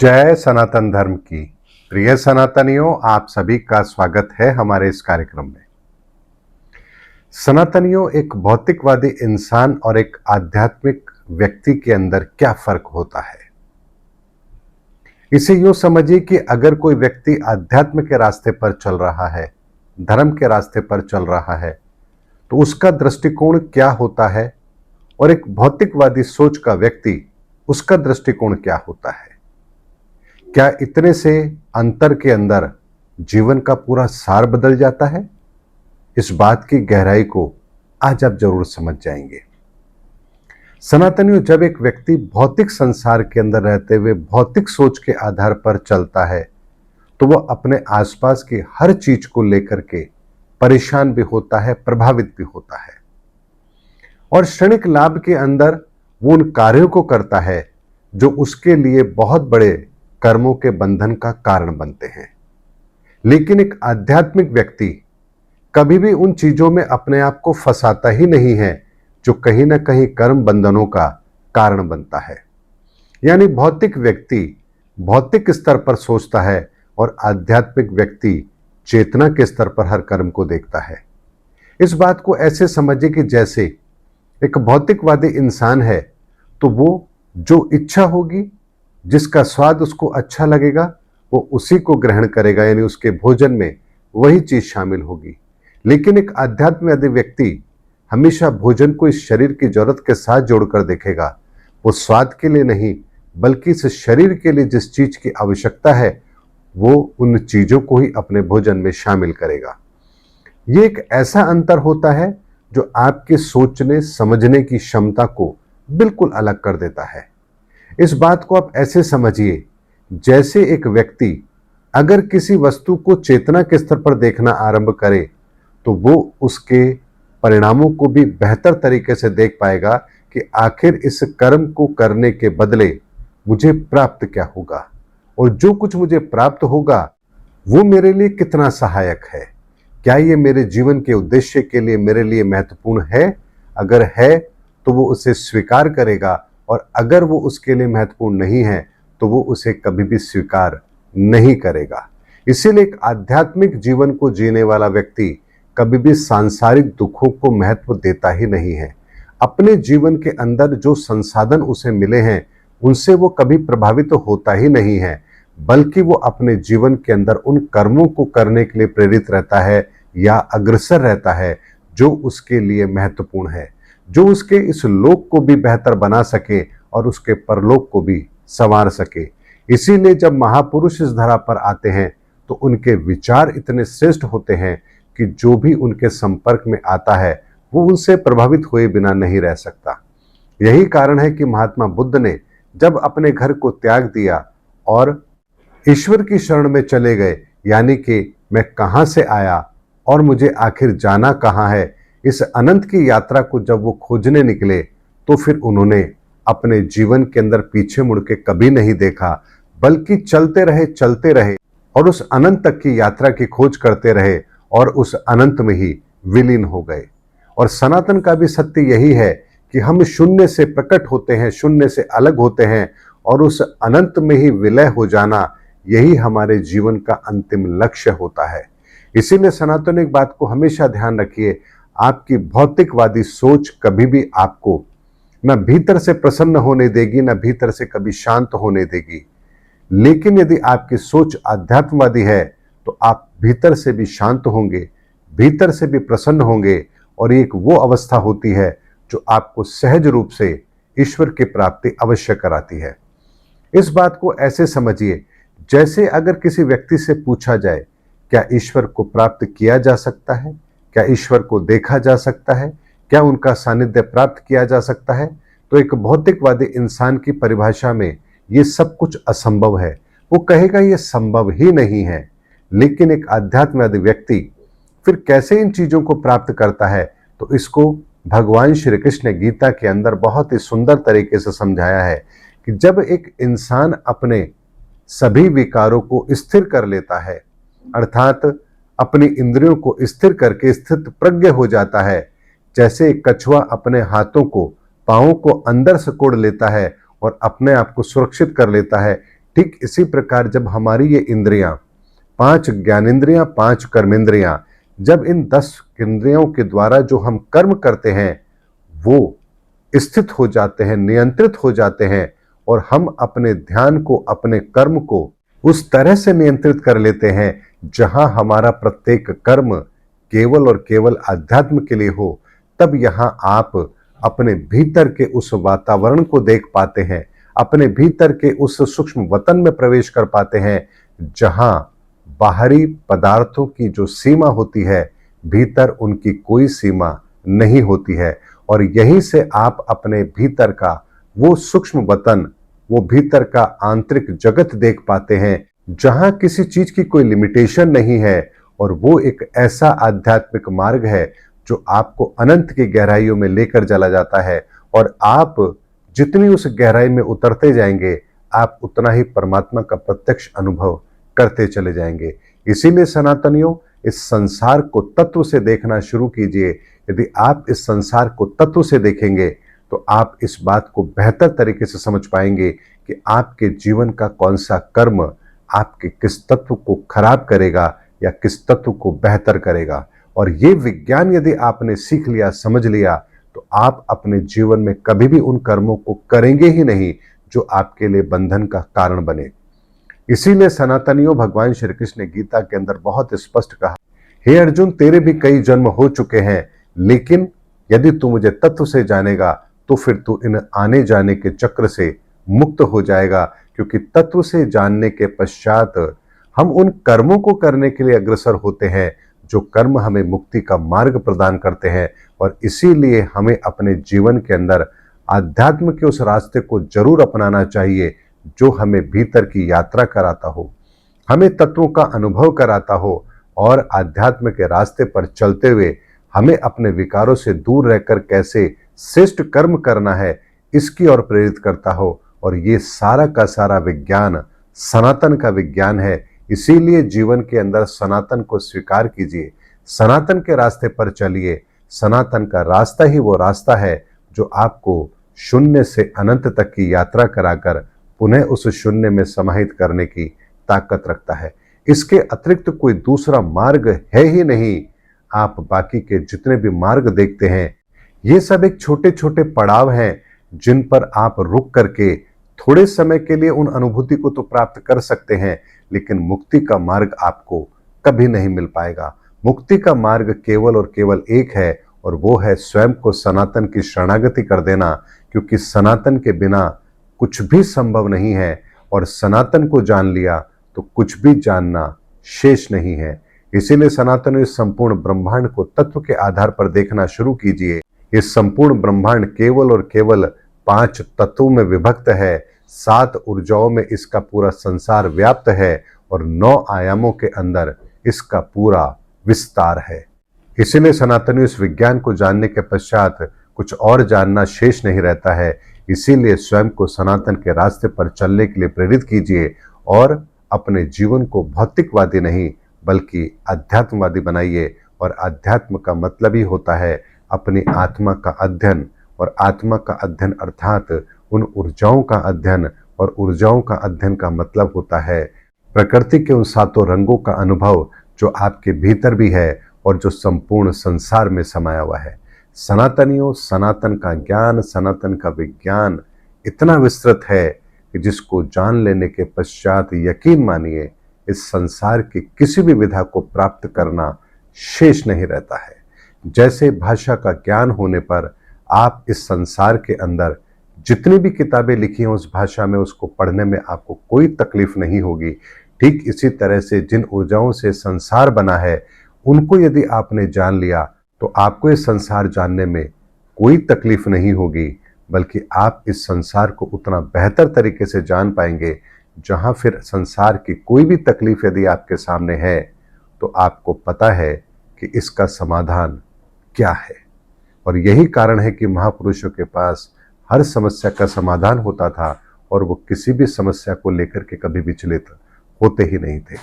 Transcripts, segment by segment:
जय सनातन धर्म की। प्रिय सनातनियों, आप सभी का स्वागत है हमारे इस कार्यक्रम में। सनातनियों, एक भौतिकवादी इंसान और एक आध्यात्मिक व्यक्ति के अंदर क्या फर्क होता है, इसे यूं समझिए कि अगर कोई व्यक्ति आध्यात्म के रास्ते पर चल रहा है, धर्म के रास्ते पर चल रहा है, तो उसका दृष्टिकोण क्या होता है, और एक भौतिकवादी सोच का व्यक्ति, उसका दृष्टिकोण क्या होता है। क्या इतने से अंतर के अंदर जीवन का पूरा सार बदल जाता है? इस बात की गहराई को आज आप जरूर समझ जाएंगे। सनातनियों, जब एक व्यक्ति भौतिक संसार के अंदर रहते हुए भौतिक सोच के आधार पर चलता है, तो वह अपने आसपास की हर चीज को लेकर के परेशान भी होता है, प्रभावित भी होता है, और क्षणिक लाभ के अंदर वो उन कार्यों को करता है जो उसके लिए बहुत बड़े कर्मों के बंधन का कारण बनते हैं। लेकिन एक आध्यात्मिक व्यक्ति कभी भी उन चीजों में अपने आप को फंसाता ही नहीं है जो कहीं ना कहीं कर्म बंधनों का कारण बनता है। यानी भौतिक व्यक्ति भौतिक स्तर पर सोचता है और आध्यात्मिक व्यक्ति चेतना के स्तर पर हर कर्म को देखता है। इस बात को ऐसे समझिए कि जैसे एक भौतिकवादी इंसान है तो वो जो इच्छा होगी, जिसका स्वाद उसको अच्छा लगेगा, वो उसी को ग्रहण करेगा, यानी उसके भोजन में वही चीज शामिल होगी। लेकिन एक आध्यात्मवादी व्यक्ति हमेशा भोजन को इस शरीर की जरूरत के साथ जोड़कर देखेगा। वो स्वाद के लिए नहीं, बल्कि इस शरीर के लिए जिस चीज की आवश्यकता है, वो उन चीजों को ही अपने भोजन में शामिल करेगा। ये एक ऐसा अंतर होता है जो आपके सोचने समझने की क्षमता को बिल्कुल अलग कर देता है। इस बात को आप ऐसे समझिए, जैसे एक व्यक्ति अगर किसी वस्तु को चेतना के स्तर पर देखना आरंभ करे तो वो उसके परिणामों को भी बेहतर तरीके से देख पाएगा कि आखिर इस कर्म को करने के बदले मुझे प्राप्त क्या होगा, और जो कुछ मुझे प्राप्त होगा वो मेरे लिए कितना सहायक है। क्या ये मेरे जीवन के उद्देश्य के लिए मेरे लिए महत्वपूर्ण है? अगर है तो वो उसे स्वीकार करेगा, और अगर वो उसके लिए महत्वपूर्ण नहीं है तो वो उसे कभी भी स्वीकार नहीं करेगा। इसीलिए एक आध्यात्मिक जीवन को जीने वाला व्यक्ति कभी भी सांसारिक दुखों को महत्व देता ही नहीं है। अपने जीवन के अंदर जो संसाधन उसे मिले हैं उनसे वो कभी प्रभावित तो होता ही नहीं है, बल्कि वो अपने जीवन के अंदर उन कर्मों को करने के लिए प्रेरित रहता है या अग्रसर रहता है जो उसके लिए महत्वपूर्ण है, जो उसके इस लोक को भी बेहतर बना सके और उसके परलोक को भी संवार सके। इसीलिए जब महापुरुष इस धरा पर आते हैं तो उनके विचार इतने श्रेष्ठ होते हैं कि जो भी उनके संपर्क में आता है वो उनसे प्रभावित हुए बिना नहीं रह सकता। यही कारण है कि महात्मा बुद्ध ने जब अपने घर को त्याग दिया और ईश्वर की शरण में चले गए, यानी कि मैं कहाँ से आया और मुझे आखिर जाना कहाँ है, इस अनंत की यात्रा को जब वो खोजने निकले तो फिर उन्होंने अपने जीवन के अंदर पीछे मुड़ के कभी नहीं देखा, बल्कि चलते रहे और उस अनंत तक की यात्रा की खोज करते रहे और उस अनंत में ही विलीन हो गए। और सनातन का भी सत्य यही है कि हम शून्य से प्रकट होते हैं, शून्य से अलग होते हैं, और उस अनंत में ही विलय हो जाना, यही हमारे जीवन का अंतिम लक्ष्य होता है। इसीलिए सनातन एक बात को हमेशा ध्यान रखिए, आपकी भौतिकवादी सोच कभी भी आपको न भीतर से प्रसन्न होने देगी, न भीतर से कभी शांत होने देगी। लेकिन यदि आपकी सोच आध्यात्मवादी है तो आप भीतर से भी शांत होंगे, भीतर से भी प्रसन्न होंगे, और एक वो अवस्था होती है जो आपको सहज रूप से ईश्वर की प्राप्ति अवश्य कराती है। इस बात को ऐसे समझिए, जैसे अगर किसी व्यक्ति से पूछा जाए क्या ईश्वर को प्राप्त किया जा सकता है, क्या ईश्वर को देखा जा सकता है, क्या उनका सानिध्य प्राप्त किया जा सकता है, तो एक भौतिकवादी इंसान की परिभाषा में ये सब कुछ असंभव है। वो कहेगा ये संभव ही नहीं है। लेकिन एक आध्यात्मवादी व्यक्ति फिर कैसे इन चीजों को प्राप्त करता है, तो इसको भगवान श्री कृष्ण ने गीता के अंदर बहुत ही सुंदर तरीके से समझाया है कि जब एक इंसान अपने सभी विकारों को स्थिर कर लेता है, अर्थात अपनी इंद्रियों को स्थिर करके स्थित प्रज्ञ हो जाता है, जैसे एक कछुआ अपने हाथों को पांवों को अंदर सिकोड़ लेता है और अपने आप को सुरक्षित कर लेता है, ठीक इसी प्रकार जब हमारी ये इंद्रियां, 5 ज्ञानेंद्रियां, 5 कर्मेंद्रियां, जब इन 10 इंद्रियों के द्वारा जो हम कर्म करते हैं वो स्थित हो जाते हैं, नियंत्रित हो जाते हैं, और हम अपने ध्यान को, अपने कर्म को उस तरह से नियंत्रित कर लेते हैं जहां हमारा प्रत्येक कर्म केवल और केवल अध्यात्म के लिए हो, तब यहां आप अपने भीतर के उस वातावरण को देख पाते हैं, अपने भीतर के उस सूक्ष्म वतन में प्रवेश कर पाते हैं जहां बाहरी पदार्थों की जो सीमा होती है, भीतर उनकी कोई सीमा नहीं होती है। और यहीं से आप अपने भीतर का वो सूक्ष्म वतन, वो भीतर का आंतरिक जगत देख पाते हैं जहां किसी चीज की कोई लिमिटेशन नहीं है, और वो एक ऐसा आध्यात्मिक मार्ग है जो आपको अनंत की गहराइयों में लेकर चला जाता है। और आप जितनी उस गहराई में उतरते जाएंगे, आप उतना ही परमात्मा का प्रत्यक्ष अनुभव करते चले जाएंगे। इसीलिए सनातनियों, इस संसार को तत्व से देखना शुरू कीजिए। यदि आप इस संसार को तत्व से देखेंगे तो आप इस बात को बेहतर तरीके से समझ पाएंगे कि आपके जीवन का कौन सा कर्म आपके किस तत्व को खराब करेगा या किस तत्व को बेहतर करेगा। और ये विज्ञान यदि आपने सीख लिया, समझ लिया, तो आप अपने जीवन में कभी भी उन कर्मों को करेंगे ही नहीं जो आपके लिए बंधन का कारण बने। इसीलिए सनातनियों, भगवान श्री कृष्ण ने गीता के अंदर बहुत स्पष्ट कहा, हे अर्जुन, तेरे भी कई जन्म हो चुके हैं, लेकिन यदि तू मुझे तत्व से जानेगा तो फिर तू इन आने जाने के चक्र से मुक्त हो जाएगा। क्योंकि तत्व से जानने के पश्चात हम उन कर्मों को करने के लिए अग्रसर होते हैं जो कर्म हमें मुक्ति का मार्ग प्रदान करते हैं। और इसीलिए हमें अपने जीवन के अंदर आध्यात्म के उस रास्ते को जरूर अपनाना चाहिए जो हमें भीतर की यात्रा कराता हो, हमें तत्वों का अनुभव कराता हो, और आध्यात्म के रास्ते पर चलते हुए हमें अपने विकारों से दूर रहकर कैसे श्रेष्ठ कर्म करना है, इसकी ओर प्रेरित करता हो। और ये सारा का सारा विज्ञान सनातन का विज्ञान है। इसीलिए जीवन के अंदर सनातन को स्वीकार कीजिए, सनातन के रास्ते पर चलिए। सनातन का रास्ता ही वो रास्ता है जो आपको शून्य से अनंत तक की यात्रा कराकर पुनः उस शून्य में समाहित करने की ताकत रखता है। इसके अतिरिक्त कोई दूसरा मार्ग है ही नहीं। आप बाकी के जितने भी मार्ग देखते हैं, ये सब एक छोटे छोटे पड़ाव हैं जिन पर आप रुक करके थोड़े समय के लिए उन अनुभूति को तो प्राप्त कर सकते हैं, लेकिन मुक्ति का मार्ग आपको कभी नहीं मिल पाएगा। मुक्ति का मार्ग केवल और केवल एक है, और वो है स्वयं को सनातन की शरणागति कर देना। क्योंकि सनातन के बिना कुछ भी संभव नहीं है, और सनातन को जान लिया तो कुछ भी जानना शेष नहीं है। इसीलिए सनातन इस संपूर्ण ब्रह्मांड को तत्व के आधार पर देखना शुरू कीजिए। इस संपूर्ण ब्रह्मांड केवल और केवल 5 तत्वों में विभक्त है, 7 ऊर्जाओं में इसका पूरा संसार व्याप्त है, और 9 आयामों के अंदर इसका पूरा विस्तार है। इसीलिए सनातनी इस विज्ञान को जानने के पश्चात कुछ और जानना शेष नहीं रहता है। इसीलिए स्वयं को सनातन के रास्ते पर चलने के लिए प्रेरित कीजिए, और अपने जीवन को भौतिकवादी नहीं बल्कि अध्यात्मवादी बनाइए। और अध्यात्म का मतलब ही होता है अपनी आत्मा का अध्ययन, और आत्मा का अध्ययन अर्थात उन ऊर्जाओं का अध्ययन, और ऊर्जाओं का अध्ययन का मतलब होता है प्रकृति के उन 7 रंगों का अनुभव जो आपके भीतर भी है और जो संपूर्ण संसार में समाया हुआ है। सनातनियों, सनातन का ज्ञान, सनातन का विज्ञान इतना विस्तृत है कि जिसको जान लेने के पश्चात यकीन मानिए, इस संसार की किसी भी विधा को प्राप्त करना शेष नहीं रहता है। जैसे भाषा का ज्ञान होने पर आप इस संसार के अंदर जितनी भी किताबें लिखी हैं उस भाषा में, उसको पढ़ने में आपको कोई तकलीफ नहीं होगी। ठीक इसी तरह से जिन ऊर्जाओं से संसार बना है, उनको यदि आपने जान लिया तो आपको ये संसार जानने में कोई तकलीफ नहीं होगी, बल्कि आप इस संसार को उतना बेहतर तरीके से जान पाएंगे जहां फिर संसार की कोई भी तकलीफ यदि आपके सामने है तो आपको पता है कि इसका समाधान क्या है। और यही कारण है कि महापुरुषों के पास हर समस्या का समाधान होता था, और वो किसी भी समस्या को लेकर के कभी विचलित होते ही नहीं थे।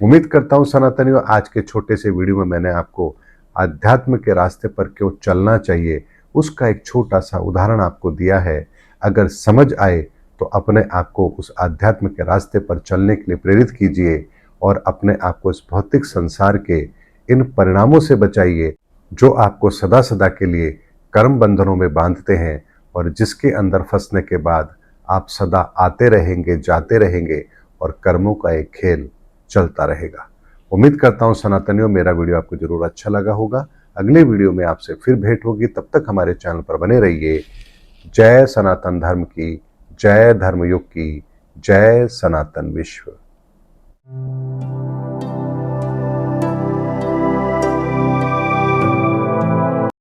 उम्मीद करता हूं सनातनियों, आज के छोटे से वीडियो में मैंने आपको अध्यात्म के रास्ते पर क्यों चलना चाहिए उसका एक छोटा सा उदाहरण आपको दिया है। अगर समझ आए तो अपने आप को उस आध्यात्म के रास्ते पर चलने के लिए प्रेरित कीजिए और अपने आप को इस भौतिक संसार के इन परिणामों से बचाइए जो आपको सदा सदा के लिए कर्म बंधनों में बांधते हैं और जिसके अंदर फंसने के बाद आप सदा आते रहेंगे, जाते रहेंगे और कर्मों का एक खेल चलता रहेगा। उम्मीद करता हूं सनातनियों मेरा वीडियो आपको जरूर अच्छा लगा होगा। अगले वीडियो में आपसे फिर भेंट होगी, तब तक हमारे चैनल पर बने रहिए। जय सनातन धर्म की, जय धर्मयुग की, जय सनातन विश्व।